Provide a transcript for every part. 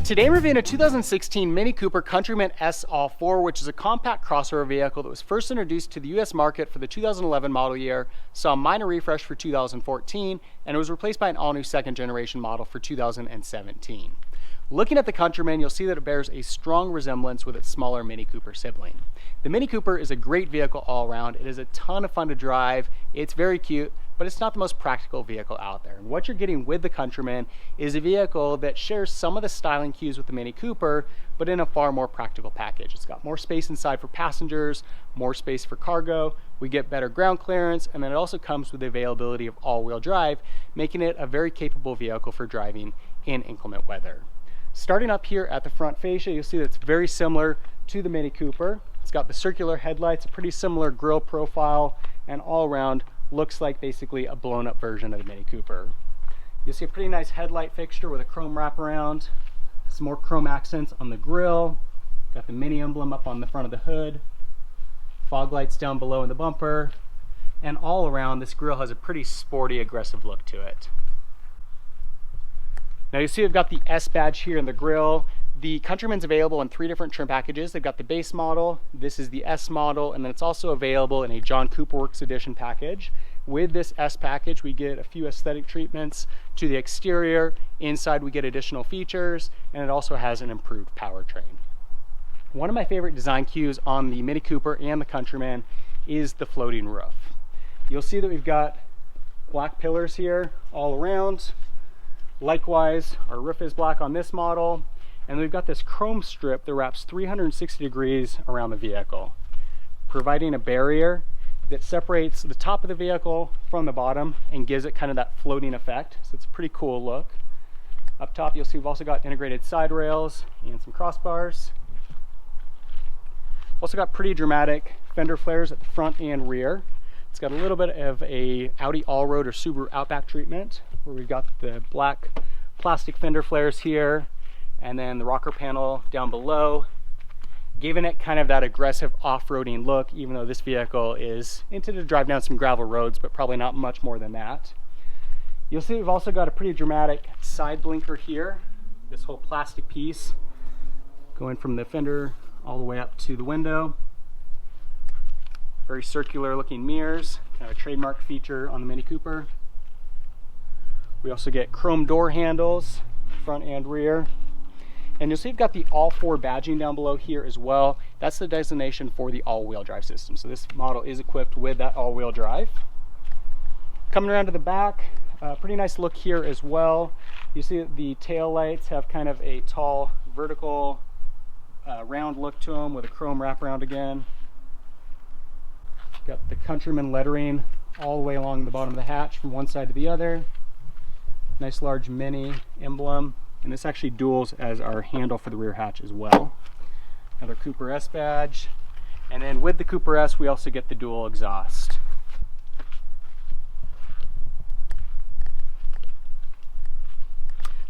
Today we're reviewing a 2016 Mini Cooper Countryman S All-4, which is a compact crossover vehicle that was first introduced to the US market for the 2011 model year, saw a minor refresh for 2014, and it was replaced by an all-new second generation model for 2017. Looking at the Countryman, you'll see that it bears a strong resemblance with its smaller Mini Cooper sibling. The Mini Cooper is a great vehicle all around. It is a ton of fun to drive. It's very cute, but it's not the most practical vehicle out there. And what you're getting with the Countryman is a vehicle that shares some of the styling cues with the Mini Cooper, but in a far more practical package. It's got more space inside for passengers, more space for cargo. We get better ground clearance, and then it also comes with the availability of all-wheel drive, making it a very capable vehicle for driving in inclement weather. Starting up here at the front fascia, you'll see that it's very similar to the Mini Cooper. It's got the circular headlights, a pretty similar grille profile, and all around looks like basically a blown up version of the Mini Cooper. You'll see a pretty nice headlight fixture with a chrome wraparound, some more chrome accents on the grille, got the Mini emblem up on the front of the hood, fog lights down below in the bumper, and all around this grille has a pretty sporty, aggressive look to it. Now you see we've got the S badge here in the grille. The Countryman's available in 3 different trim packages. They've got the base model, this is the S model, and then it's also available in a John Cooper Works Edition package. With this S package, we get a few aesthetic treatments to the exterior. Inside we get additional features, and it also has an improved powertrain. One of my favorite design cues on the Mini Cooper and the Countryman is the floating roof. You'll see that we've got black pillars here all around. Likewise, our roof is black on this model, and we've got this chrome strip that wraps 360 degrees around the vehicle, providing a barrier that separates the top of the vehicle from the bottom and gives it kind of that floating effect. So it's a pretty cool look. Up top, you'll see we've also got integrated side rails and some crossbars. Also got pretty dramatic fender flares at the front and rear. It's got a little bit of a Audi Allroad or Subaru Outback treatment, where we've got the black plastic fender flares here, and then the rocker panel down below, giving it kind of that aggressive off-roading look, even though this vehicle is intended to drive down some gravel roads, but probably not much more than that. You'll see we've also got a pretty dramatic side blinker here, this whole plastic piece going from the fender all the way up to the window. Very circular looking mirrors, kind of a trademark feature on the Mini Cooper. We also get chrome door handles, front and rear. And you'll see we've got the All-4 badging down below here as well. That's the designation for the all-wheel drive system. So this model is equipped with that all-wheel drive. Coming around to the back, pretty nice look here as well. You see that the tail lights have kind of a tall, vertical, round look to them with a chrome wraparound again. Got the Countryman lettering all the way along the bottom of the hatch from one side to the other. Nice large Mini emblem, and this actually duals as our handle for the rear hatch as well. Another Cooper S badge, and then with the Cooper S we also get the dual exhaust.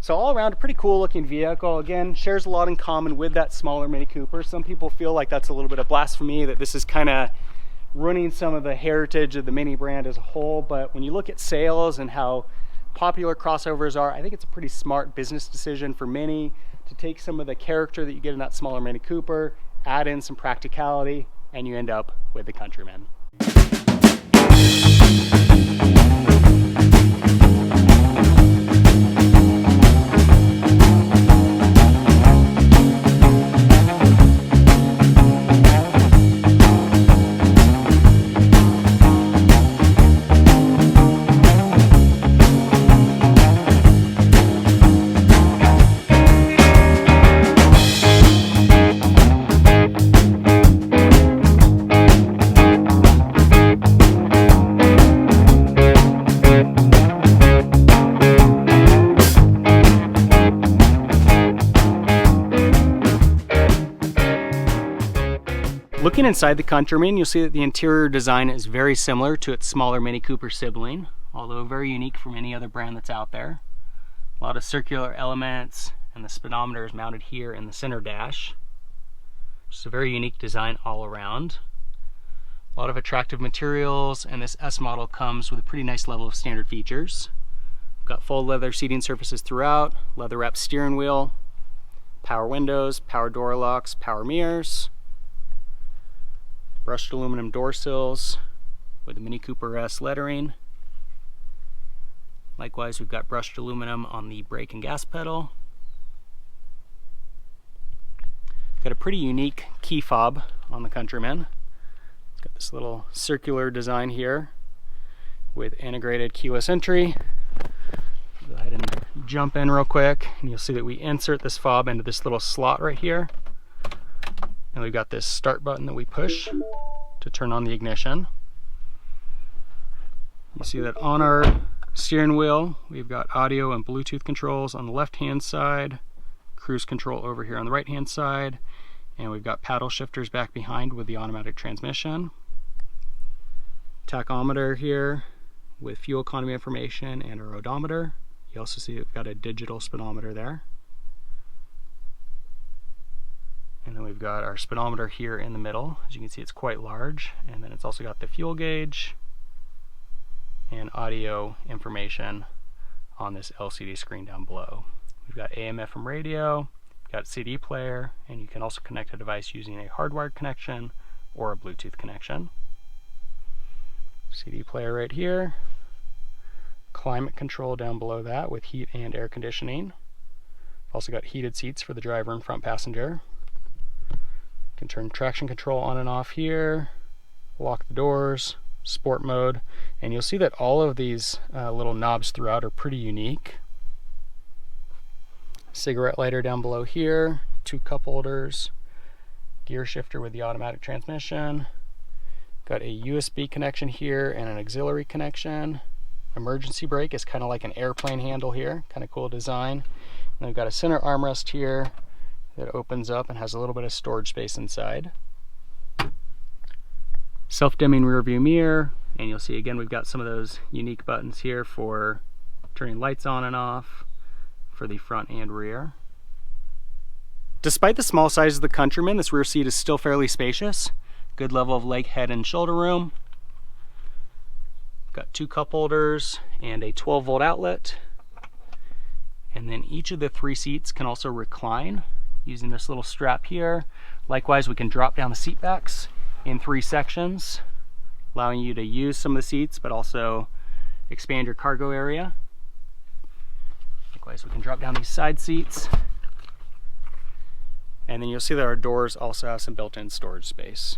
So all around a pretty cool looking vehicle. Again, shares a lot in common with that smaller Mini Cooper. Some people feel like that's a little bit of blasphemy, that this is kind of ruining some of the heritage of the Mini brand as a whole, but when you look at sales and how popular crossovers are, I think it's a pretty smart business decision for Mini to take some of the character that you get in that smaller Mini Cooper, add in some practicality, and you end up with the Countryman. Looking inside the Countryman, you'll see that the interior design is very similar to its smaller Mini Cooper sibling, although very unique from any other brand that's out there. A lot of circular elements, and the speedometer is mounted here in the center dash. Just a very unique design all around. A lot of attractive materials, and this S model comes with a pretty nice level of standard features. We've got full leather seating surfaces throughout, leather wrapped steering wheel, Power windows, power door locks, power mirrors, brushed aluminum door sills with the Mini Cooper S lettering. Likewise, we've got brushed aluminum on the brake and gas pedal. Got a pretty unique key fob on the Countryman. It's got this little circular design here with integrated keyless entry. Go ahead and jump in real quick, and you'll see that we insert this fob into this little slot right here. And we've got this start button that we push to turn on the ignition. You see that on our steering wheel, we've got audio and Bluetooth controls on the left-hand side, cruise control over here on the right-hand side, and we've got paddle shifters back behind with the automatic transmission. Tachometer here with fuel economy information and our odometer. You also see we've got a digital speedometer there. And then we've got our speedometer here in the middle. As you can see, it's quite large. And then it's also got the fuel gauge and audio information on this LCD screen down below. We've got AM/FM radio, we've got CD player, and you can also connect a device using a hardwired connection or a Bluetooth connection. CD player right here. Climate control down below that with heat and air conditioning. Also got heated seats for the driver and front passenger. Can turn traction control on and off here, lock the doors, sport mode, and you'll see that all of these little knobs throughout are pretty unique. Cigarette lighter down below here, 2 cup holders, gear shifter with the automatic transmission, got a USB connection here and an auxiliary connection. Emergency brake is kind of like an airplane handle here, kind of cool design. And we've got a center armrest here that opens up and has a little bit of storage space inside. Self-dimming rear view mirror, and you'll see again we've got some of those unique buttons here for turning lights on and off for the front and rear. Despite the small size of the Countryman, this rear seat is still fairly spacious. Good level of leg, head, and shoulder room. Got 2 cup holders and a 12-volt outlet. And then each of the 3 seats can also recline using this little strap here. Likewise, we can drop down the seat backs in 3 sections, allowing you to use some of the seats but also expand your cargo area. Likewise, we can drop down these side seats, and then you'll see that our doors also have some built-in storage space.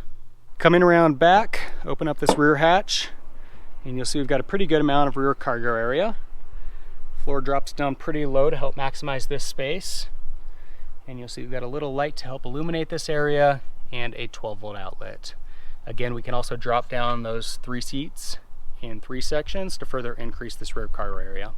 Coming around back, open up this rear hatch, and you'll see we've got a pretty good amount of rear cargo area. Floor drops down pretty low to help maximize this space. And you'll see we've got a little light to help illuminate this area and a 12-volt outlet. Again, we can also drop down those 3 seats in 3 sections to further increase this rear cargo area.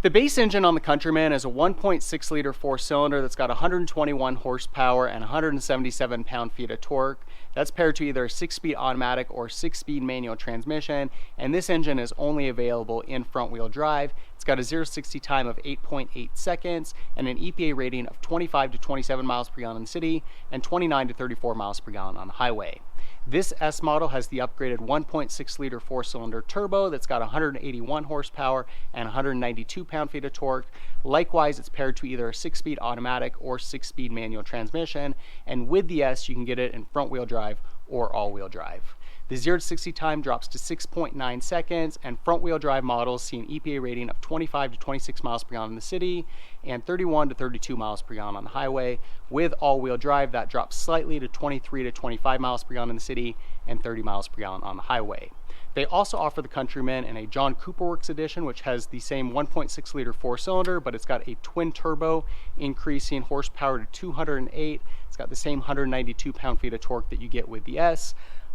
The base engine on the Countryman is a 1.6 liter 4-cylinder that's got 121 horsepower and 177 pound-feet of torque. That's paired to either a 6-speed automatic or 6-speed manual transmission, and this engine is only available in front-wheel drive. It's got a 0-60 time of 8.8 seconds and an EPA rating of 25 to 27 miles per gallon in the city and 29 to 34 miles per gallon on the highway. This S model has the upgraded 1.6 liter 4-cylinder turbo that's got 181 horsepower and 192 pound-feet of torque. Likewise, it's paired to either a 6-speed automatic or 6-speed manual transmission, and with the S you can get it in front-wheel drive or all-wheel drive. The 0-60 time drops to 6.9 seconds, and front-wheel drive models see an EPA rating of 25 to 26 miles per gallon in the city and 31 to 32 miles per gallon on the highway. With all-wheel drive, that drops slightly to 23 to 25 miles per gallon in the city and 30 miles per gallon on the highway. They also offer the Countryman in a John Cooper Works edition, which has the same 1.6 liter 4-cylinder, but it's got a twin turbo, increasing horsepower to 208. It's got the same 192 pound-feet of torque that you get with the S.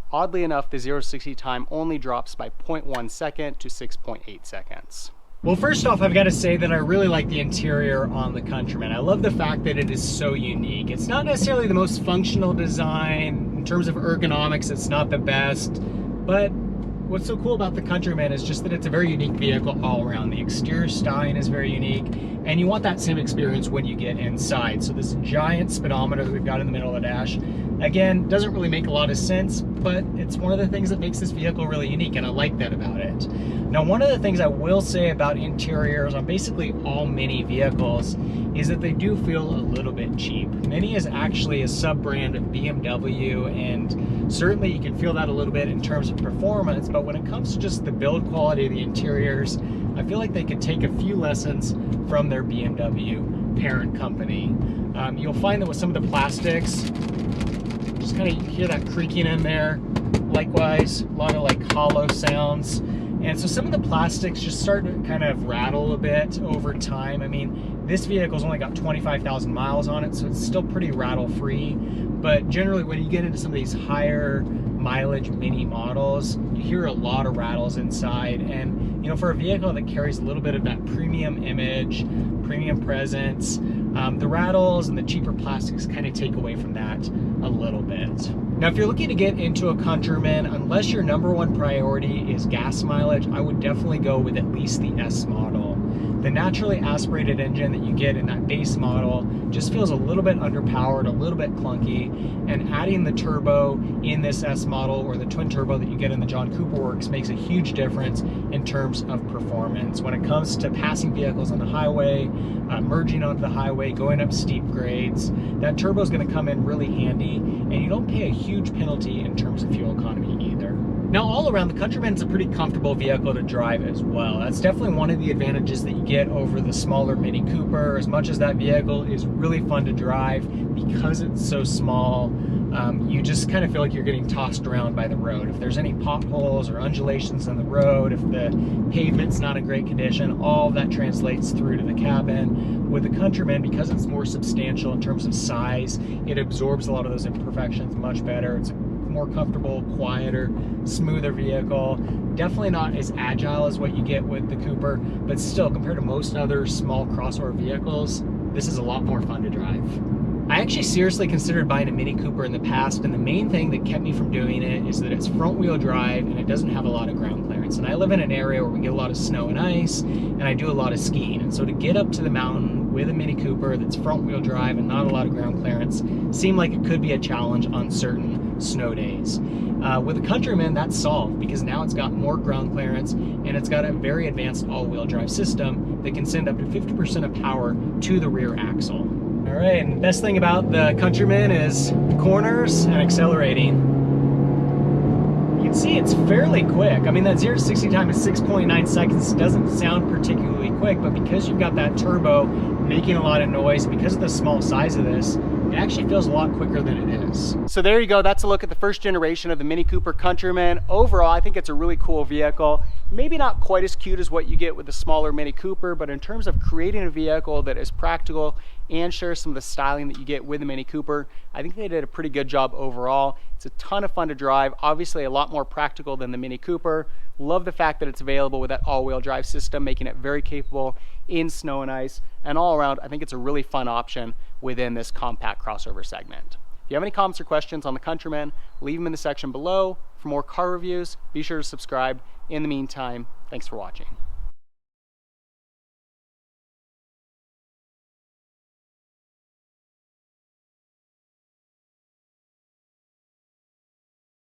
Oddly enough, the 0-60 time only drops by 0.1 second to 6.8 seconds. Well, first off, I've got to say that I really like the interior on the Countryman. I love the fact that it is so unique. It's not necessarily the most functional design. In terms of ergonomics, it's not the best. But what's so cool about the Countryman is just that it's a very unique vehicle all around. The exterior styling is very unique, and you want that same experience when you get inside. So this giant speedometer that we've got in the middle of the dash, Again, doesn't really make a lot of sense, but it's one of the things that makes this vehicle really unique, and I like that about it. Now, one of the things I will say about interiors on basically all Mini vehicles is that they do feel a little bit cheap. Mini is actually a sub-brand of BMW, and certainly you can feel that a little bit in terms of performance, but when it comes to just the build quality of the interiors, I feel like they could take a few lessons from their BMW parent company. You'll find that with some of the plastics, just kind of hear that creaking in there. Likewise, a lot of like hollow sounds. And so some of the plastics just start to kind of rattle a bit over time. I mean, this vehicle's only got 25,000 miles on it, so it's still pretty rattle-free. But generally, when you get into some of these higher mileage Mini models, you hear a lot of rattles inside. And you know, for a vehicle that carries a little bit of that premium image, premium presence, the rattles and the cheaper plastics kind of take away from that a little bit. Now, if you're looking to get into a Countryman, unless your #1 priority is gas mileage, I would definitely go with at least the S model. The naturally aspirated engine that you get in that base model just feels a little bit underpowered, a little bit clunky, and adding the turbo in this S model or the twin turbo that you get in the John Cooper Works makes a huge difference in terms of performance. When it comes to passing vehicles on the highway, merging onto the highway, going up steep grades, that turbo is going to come in really handy, and you don't pay a huge penalty in terms of fuel economy either. Now, all around, the Countryman is a pretty comfortable vehicle to drive as well. That's definitely one of the advantages that you get over the smaller Mini Cooper. As much as that vehicle is really fun to drive, because it's so small, you just kind of feel like you're getting tossed around by the road. If there's any potholes or undulations on the road, if the pavement's not in great condition, all of that translates through to the cabin. With the Countryman, because it's more substantial in terms of size, it absorbs a lot of those imperfections much better. It's more comfortable, quieter, smoother vehicle. Definitely not as agile as what you get with the Cooper, but still, compared to most other small crossover vehicles, this is a lot more fun to drive. I actually seriously considered buying a Mini Cooper in the past, and the main thing that kept me from doing it is that it's front-wheel drive and it doesn't have a lot of ground clearance. And I live in an area where we get a lot of snow and ice, and I do a lot of skiing. And so to get up to the mountain with a Mini Cooper that's front-wheel drive and not a lot of ground clearance seemed like it could be a challenge on certain snow days. With the Countryman, that's solved because now it's got more ground clearance and it's got a very advanced all-wheel drive system that can send up to 50% of power to the rear axle. All right, and the best thing about the Countryman is corners and accelerating. You can see it's fairly quick. I mean, that 0 to 60 time is 6.9 seconds. Doesn't sound particularly quick, but because you've got that turbo making a lot of noise, because of the small size of this, it actually feels a lot quicker than it is. So there you go. That's a look at the first generation of the Mini Cooper Countryman. Overall, I think it's a really cool vehicle. Maybe not quite as cute as what you get with the smaller Mini Cooper, but in terms of creating a vehicle that is practical and shares some of the styling that you get with the Mini Cooper, I think they did a pretty good job overall. It's a ton of fun to drive, obviously a lot more practical than the Mini Cooper. Love the fact that it's available with that all-wheel drive system, making it very capable in snow and ice. And all around, I think it's a really fun option within this compact crossover segment. If you have any comments or questions on the Countryman, leave them in the section below. For more car reviews, be sure to subscribe. In the meantime, thanks for watching.